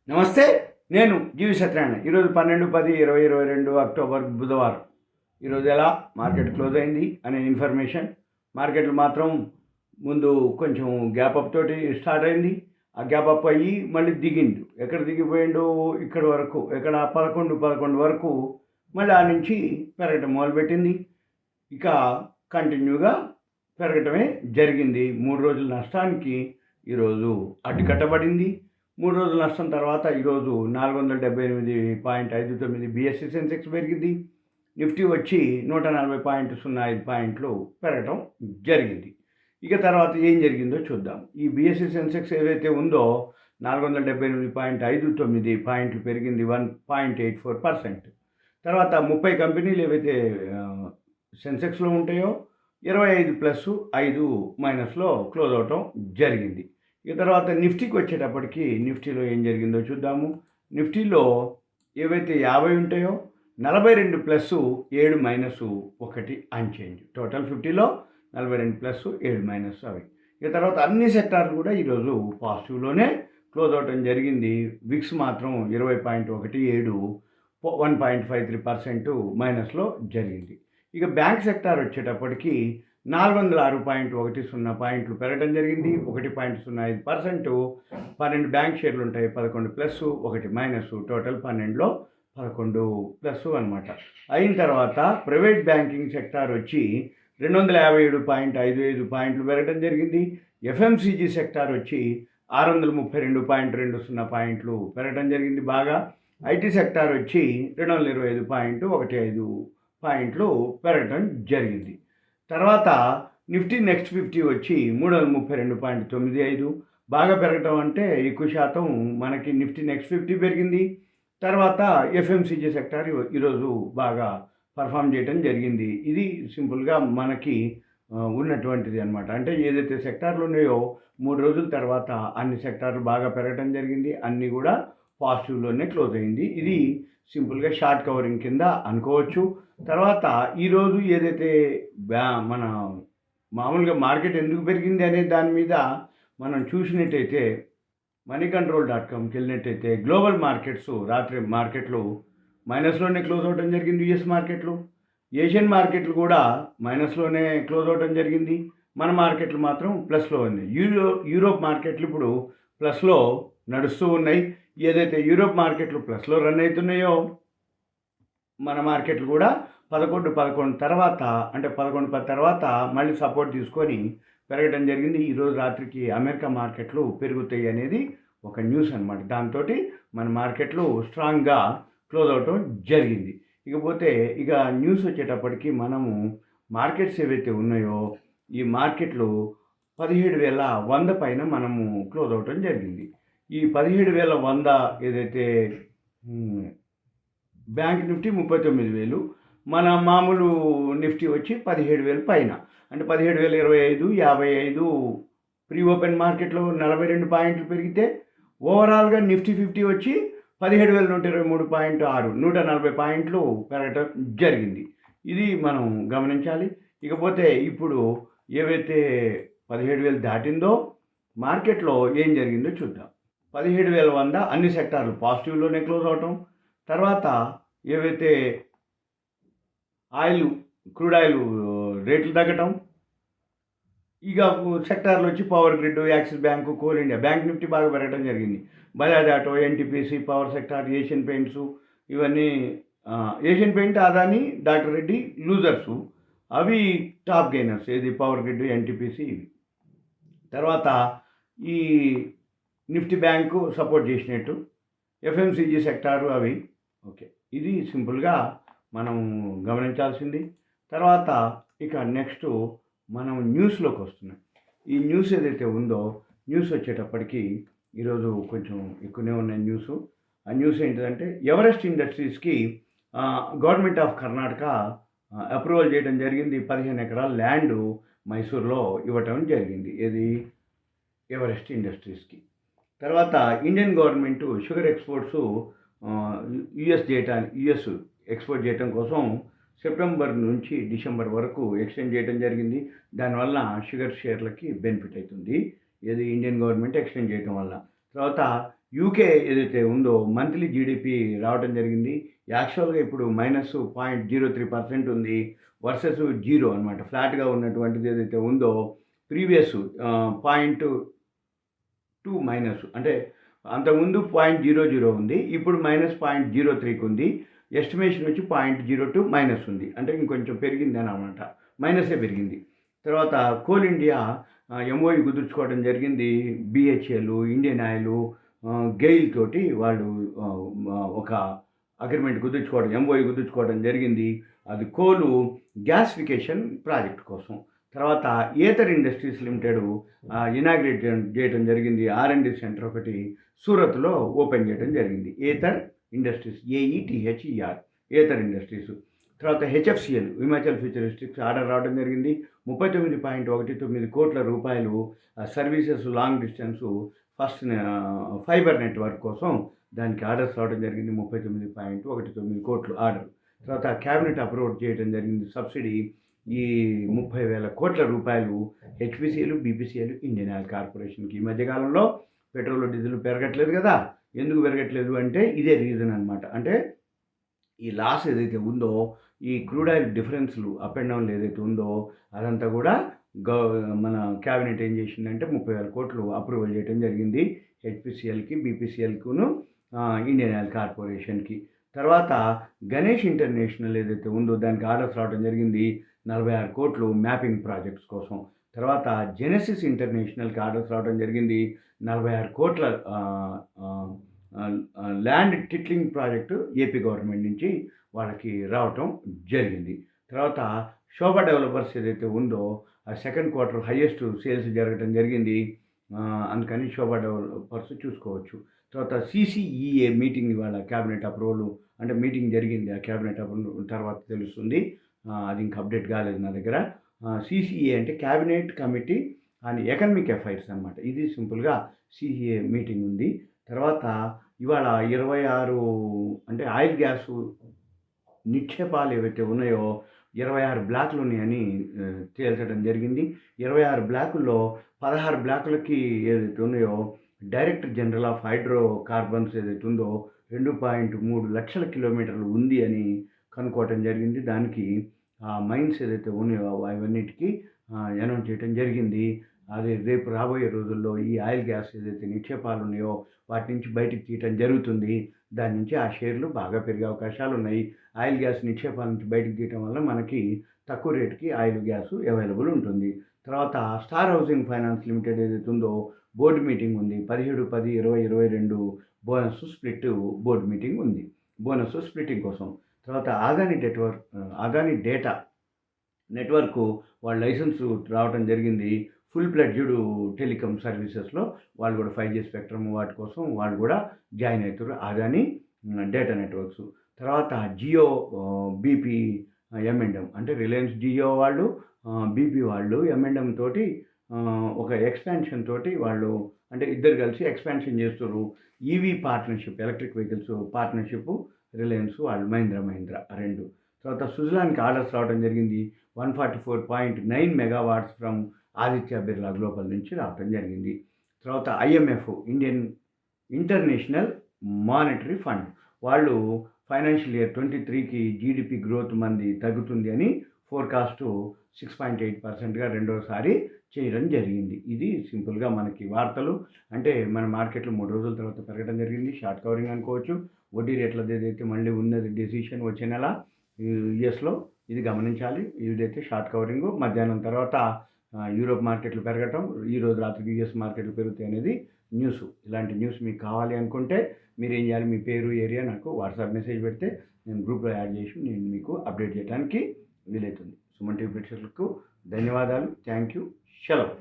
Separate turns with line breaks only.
నమస్తే. నేను జీవి సత్యనారాయణ. ఈరోజు 12/10/2022 అక్టోబర్ బుధవారం. ఈరోజు ఎలా మార్కెట్ క్లోజ్ అయింది అనే ఇన్ఫర్మేషన్. మార్కెట్లు మాత్రం ముందు కొంచెం గ్యాప్ అప్ తోటి స్టార్ట్ అయింది. ఆ గ్యాప్ అప్ అయ్యి మళ్ళీ దిగిండు. ఎక్కడ దిగిపోయిండు? ఇక్కడి వరకు, ఎక్కడ 11 వరకు మళ్ళీ ఆ నుంచి పెరగటం మొదలుపెట్టింది. ఇక కంటిన్యూగా పెరగటమే జరిగింది. 3 రోజుల నష్టానికి ఈరోజు అడ్డుకట్టబడింది. 3 రోజుల నష్టం తర్వాత ఈరోజు 478.59 బీఎస్సీ సెన్సెక్స్ పెరిగింది. నిఫ్టీ వచ్చి 140.05 పాయింట్లు పెరగటం జరిగింది. ఇక తర్వాత ఏం జరిగిందో చూద్దాం. ఈ బీఎస్సీ సెన్సెక్స్ ఏదైతే ఉందో 478.59 పాయింట్లు పెరిగింది, 1.84%. తర్వాత 30 కంపెనీలు ఏవైతే సెన్సెక్స్లో ఉంటాయో 25+5- క్లోజ్ అవటం జరిగింది. ఇక తర్వాత నిఫ్టీకి వచ్చేటప్పటికి నిఫ్టీలో ఏం జరిగిందో చూద్దాము. నిఫ్టీలో ఏవైతే 50 ఉంటాయో 42+7-1 అన్చేంజ్. టోటల్ 50లో 42+7- అవి. ఇక తర్వాత అన్ని సెక్టార్లు కూడా ఈరోజు పాజిటివ్లోనే క్లోజ్ అవటం జరిగింది. విక్స్ మాత్రం 20.17, 1.53% మైనస్లో జరిగింది. ఇక బ్యాంక్ సెక్టార్ వచ్చేటప్పటికి 406.10 పాయింట్లు పెరగడం జరిగింది, 1.05%. 12 బ్యాంక్ షేర్లు ఉంటాయి, 11+1- టోటల్ 12లో 11+ అనమాట. అయిన తర్వాత ప్రైవేట్ బ్యాంకింగ్ సెక్టార్ వచ్చి 257.55 పాయింట్లు పెరగడం జరిగింది. ఎఫ్ఎంసీజీ సెక్టార్ వచ్చి 632.20 పాయింట్లు పెరగడం జరిగింది బాగా. ఐటీ సెక్టార్ వచ్చి 225.15 పాయింట్లు పెరగడం జరిగింది. తర్వాత నిఫ్టీ నెక్స్ట్ 50 వచ్చి 332.95 బాగా పెరగటం అంటే ఎక్కువ శాతం మనకి నిఫ్టీ నెక్స్ట్ 50 పెరిగింది. తర్వాత ఎఫ్ఎంసీజీ సెక్టార్ ఈరోజు బాగా పర్ఫామ్ చేయడం జరిగింది. ఇది సింపుల్గా మనకి ఉన్నటువంటిది అనమాట. అంటే ఏదైతే సెక్టార్లు ఉన్నాయో 3 రోజుల తర్వాత అన్ని సెక్టార్లు బాగా పెరగడం జరిగింది, అన్నీ కూడా పాజిటివ్లోనే క్లోజ్ అయింది. ఇది సింపుల్గా షార్ట్ కవరింగ్ కింద అనుకోవచ్చు. తర్వాత ఈరోజు ఏదైతే మన మామూలుగా మార్కెట్ ఎందుకు పెరిగింది అనే దాని మీద మనం చూసినట్టయితే moneycontrol.comకి వెళ్ళినట్టయితే గ్లోబల్ మార్కెట్స్ రాత్రి మార్కెట్లు మైనస్లోనే క్లోజ్ అవడం జరిగింది. యుఎస్ మార్కెట్లు, ఏషియన్ మార్కెట్లు కూడా మైనస్లోనే క్లోజ్ అవడం జరిగింది. మన మార్కెట్లు మాత్రం ప్లస్లో ఉన్నాయి. యూరోప్ మార్కెట్లు ఇప్పుడు ప్లస్లో నడుస్తూ ఉన్నాయి. ఏదైతే యూరోప్ మార్కెట్లు ప్లస్లో రన్ అవుతున్నాయో మన మార్కెట్లు కూడా 11 తర్వాత, అంటే 11 తర్వాత మళ్ళీ సపోర్ట్ తీసుకొని పెరగడం జరిగింది. ఈరోజు రాత్రికి అమెరికా మార్కెట్లు పెరుగుతాయి అనేది ఒక న్యూస్ అనమాట. దాంతో మన మార్కెట్లు స్ట్రాంగ్గా క్లోజ్ అవటం జరిగింది. ఇకపోతే ఇక న్యూస్ వచ్చేటప్పటికి మనము మార్కెట్స్ ఏవైతే ఉన్నాయో ఈ మార్కెట్లు 17,100 పైన మనము క్లోజ్ అవటం జరిగింది. ఈ 17,100 ఏదైతే బ్యాంక్ నిఫ్టీ 39,000, మన మామూలు నిఫ్టీ వచ్చి 17,000 పైన, అంటే 17,025, 55 ప్రీ ఓపెన్ మార్కెట్లో 42 పాయింట్లు పెరిగితే ఓవరాల్గా నిఫ్టీ 50 వచ్చి 17,123.6, 140 పాయింట్లు పెరగటం జరిగింది. ఇది మనం గమనించాలి. ఇకపోతే ఇప్పుడు ఏవైతే 17,000 దాటిందో మార్కెట్లో ఏం జరిగిందో చూద్దాం. 17,100 అన్ని సెక్టార్లు పాజిటివ్లోనే క్లోజ్ అవటం. తర్వాత ఏవైతే క్రూడ్ ఆయిల్ రేట్లు తగ్గటం. ఇక సెక్టార్లు వచ్చి Power Grid, Axis Bank, Coal India, bank Nifty బాగా పెరగడం జరిగింది. Bajaj Auto, NTPC, power sector, Asian Paints, ఇవన్నీ Asian paint, Adani, doctor Reddy losers, అవి టాప్ గెయినర్స్. ఏది పవర్ గ్రిడ్, ఎన్టీపీసీ ఇవి. తర్వాత ఈ నిఫ్టీ బ్యాంకు సపోర్ట్ చేసినట్టు, ఎఫ్ఎంసీజీ సెక్టారు అవి. ఓకే, ఇది సింపుల్గా మనం గమనించాల్సింది. తర్వాత ఇక నెక్స్ట్ మనం న్యూస్లోకి వస్తున్నాం. ఈ న్యూస్ ఏదైతే ఉందో న్యూస్ వచ్చేటప్పటికి ఈరోజు కొంచెం ఎక్కువనే ఉన్న న్యూస్. ఆ న్యూస్ ఏంటిదంటే ఎవరెస్ట్ ఇండస్ట్రీస్కి గవర్నమెంట్ ఆఫ్ కర్ణాటక అప్రూవల్ చేయడం జరిగింది. 15 ఎకరాల ల్యాండ్ మైసూర్లో ఇవ్వటం జరిగింది. ఏది ఎవరెస్ట్ ఇండస్ట్రీస్కి. తర్వాత Indian government sugar exports US export చేయడం కోసం సెప్టెంబర్ నుంచి డిసెంబర్ వరకు ఎక్స్టెండ్ చేయడం జరిగింది. దానివల్ల షుగర్ షేర్లకి బెనిఫిట్ అవుతుంది. ఇది ఇండియన్ గవర్నమెంట్ ఎక్స్టెండ్ చేయడం వల్ల. తర్వాత యూకే ఏదైతే ఉందో మంత్లీ జీడిపి రావడం జరిగింది. యాక్చువల్గా ఇప్పుడు -0.03% ఉంది వర్సెస్ 0 అనమాట. ఫ్లాట్గా ఉన్నటువంటిది ఏదైతే ఉందో ప్రీవియస్ 0.2 మైనస్ అంటే అంతకుముందు 0.00 ఉంది, ఇప్పుడు -0.03కి ఉంది. ఎస్టిమేషన్ వచ్చి 0.02 మైనస్ ఉంది, అంటే ఇంకొంచెం పెరిగింది అని అనమాట, మైనసే పెరిగింది. తర్వాత కోల్ ఇండియా ఎంఓయు కుదుర్చుకోవడం జరిగింది. బిహెచ్ఎల్, ఇండియన్ ఆయిల్, గెయిల్ తోటి వాళ్ళు ఒక అగ్రిమెంట్ కుదుర్చుకోవడం, ఎంఓయు కుదుర్చుకోవడం జరిగింది. అది కోలు గ్యాసిఫికేషన్ ప్రాజెక్ట్ కోసం. తర్వాత ఏథర్ ఇండస్ట్రీస్ లిమిటెడ్ ఇనాగ్రేట్ చేయడం జరిగింది. R&D సెంటర్ ఒకటి సూరత్లో ఓపెన్ చేయడం జరిగింది. Ather industries, AETHER, Ather industries. తర్వాత HFCL హిమాచల్ ఫ్యూచరిస్టిక్స్ ఆర్డర్ రావడం జరిగింది. 39.19 కోట్ల రూపాయలు services long distance first fibre network కోసం దానికి ఆర్డర్స్ రావడం జరిగింది. 39.19 కోట్లు ఆర్డర్. తర్వాత క్యాబినెట్ అప్రూవ్ చేయడం జరిగింది సబ్సిడీ ఈ 30,000 కోట్ల రూపాయలు HPCL, BPCL, ఇండియన్ ఆయిల్ కార్పొరేషన్కి. ఈ మధ్యకాలంలో పెట్రోల్ డీజిల్ పెరగట్లేదు కదా. ఎందుకు పెరగట్లేదు అంటే ఇదే రీజన్ అనమాట. అంటే ఈ లాస్ ఏదైతే ఉందో, ఈ క్రూడ్ ఆయిల్ డిఫరెన్స్లు అప్ అండ్ డౌన్లు ఏదైతే ఉందో అదంతా కూడా మన క్యాబినెట్ ఏం చేసిందంటే 30,000 కోట్లు అప్రూవల్ చేయడం జరిగింది HPCLకి, BPCLకును, ఇండియన్ ఆయిల్ కార్పొరేషన్కి. తర్వాత గణేష్ ఇంటర్నేషనల్ ఏదైతే ఉందో దానికి ఆర్డర్స్ రావడం జరిగింది 46 కోట్లు మ్యాపింగ్ ప్రాజెక్ట్స్ కోసం. తర్వాత జెనెసిస్ ఇంటర్నేషనల్కి ఆర్డర్స్ రావడం జరిగింది 46 కోట్ల ల్యాండ్ టిట్లింగ్ ప్రాజెక్టు ఏపీ గవర్నమెంట్ నుంచి వాళ్ళకి రావటం జరిగింది. తర్వాత శోభా డెవలపర్స్ ఏదైతే ఉందో ఆ సెకండ్ క్వార్టర్ హయ్యెస్ట్ సేల్స్ జరగడం జరిగింది. అందుకని శోభా డెవలపర్స్ చూసుకోవచ్చు. తర్వాత CCEA మీటింగ్ ఇవాళ క్యాబినెట్ అప్రూవల్, అంటే మీటింగ్ జరిగింది, ఆ క్యాబినెట్ అప్రూవల్ తర్వాత తెలుస్తుంది. అది ఇంకా అప్డేట్ కాలేదు నా దగ్గర. CCEA అంటే cabinet committee on economic affairs అనమాట. ఇది సింపుల్గా CCEA మీటింగ్ ఉంది. తర్వాత ఇవాళ 26 అంటే ఆయిల్ గ్యాసు నిక్షేపాలు ఏవైతే ఉన్నాయో 26 బ్లాక్లు ఉన్నాయని తేల్చడం జరిగింది. 26 బ్లాకుల్లో 16 బ్లాకులకి ఏదైతే ఉన్నాయో director general of hydro carbons ఏదైతే ఉందో 2.3 లక్షల కిలోమీటర్లు ఉంది అని కనుక్కోవటం జరిగింది. దానికి మైన్స్ ఏదైతే ఉన్నాయో అవన్నిటికీ అనౌన్స్ చేయడం జరిగింది. అది రేపు రాబోయే రోజుల్లో ఈ ఆయిల్ గ్యాస్ ఏదైతే నిక్షేపాలు ఉన్నాయో వాటి నుంచి బయటికి తీయటం జరుగుతుంది. దాని నుంచి ఆ షేర్లు బాగా పెరిగే అవకాశాలు ఉన్నాయి. ఆయిల్ గ్యాస్ నిక్షేపాల నుంచి బయటకు తీయటం వల్ల మనకి తక్కువ రేటుకి ఆయిల్ గ్యాస్ అవైలబుల్ ఉంటుంది. తర్వాత స్టార్ హౌసింగ్ ఫైనాన్స్ లిమిటెడ్ ఏదైతే ఉందో బోర్డు మీటింగ్ ఉంది. 17/10/2022 బోనస్ స్ప్లిట్ బోర్డు మీటింగ్ ఉంది, బోనస్ స్ప్లిట్టింగ్ కోసం. తర్వాత అదాని డేటా నెట్వర్క్ వాళ్ళ లైసెన్స్ రావడం జరిగింది. ఫుల్ ఫ్లెడ్జ్డ్ టెలికాం సర్వీసెస్లో వాళ్ళు కూడా 5G స్పెక్ట్రమ్ వాటి కోసం వాళ్ళు కూడా జాయిన్ అవుతారు, అదాని డేటా నెట్వర్క్స్. తర్వాత జియో, బీపీ, M&M అంటే రిలయన్స్ జియో వాళ్ళు, బీపీ వాళ్ళు M&M తోటి ఒక ఎక్స్పాన్షన్ తోటి వాళ్ళు అంటే ఇద్దరు కలిసి ఎక్స్పాన్షన్ చేస్తారు. EV partnership, electric vehicles partnership Reliance వాళ్ళు, మహీంద్రా రెండు. తర్వాత సుజలాన్కి ఆర్డర్స్ రావడం జరిగింది. 144.9 megawatts from Aditya Birla global నుంచి రావడం జరిగింది. తర్వాత IMF ఇంటర్నేషనల్ మానిటరీ ఫండ్ వాళ్ళు ఫైనాన్షియల్ ఇయర్ 23కి జీడిపి గ్రోత్ మంది తగ్గుతుంది అని ఫోర్కాస్ట్ 6.8%గా రెండోసారి చేయడం జరిగింది. ఇది సింపుల్గా మనకి వార్తలు. అంటే మన మార్కెట్లో 3 రోజుల తర్వాత పెరగడం జరిగింది. షార్ట్ కవరింగ్ అనుకోవచ్చు. వడ్డీ రేట్లది ఏదైతే మళ్ళీ ఉన్నది డెసిషన్ వచ్చే నెల యుఎస్లో, ఇది గమనించాలి. ఇదైతే షార్ట్ కవరింగ్. మధ్యాహ్నం తర్వాత యూరోప్ మార్కెట్లు పెరగటం, ఈరోజు రాత్రికి US మార్కెట్లు పెరుగుతాయి అనేది న్యూస్. ఇలాంటి న్యూస్ మీకు కావాలి అనుకుంటే మీరు ఏం చేయాలి, మీ పేరు, ఏరియా నాకు వాట్సాప్ మెసేజ్ పెడితే నేను గ్రూప్లో యాడ్ చేసి నేను మీకు అప్డేట్ చేయడానికి వీలవుతుంది. సుమన్ టీవీ ప్రేక్షకులకు ధన్యవాదాలు. Thank you. సెలవు.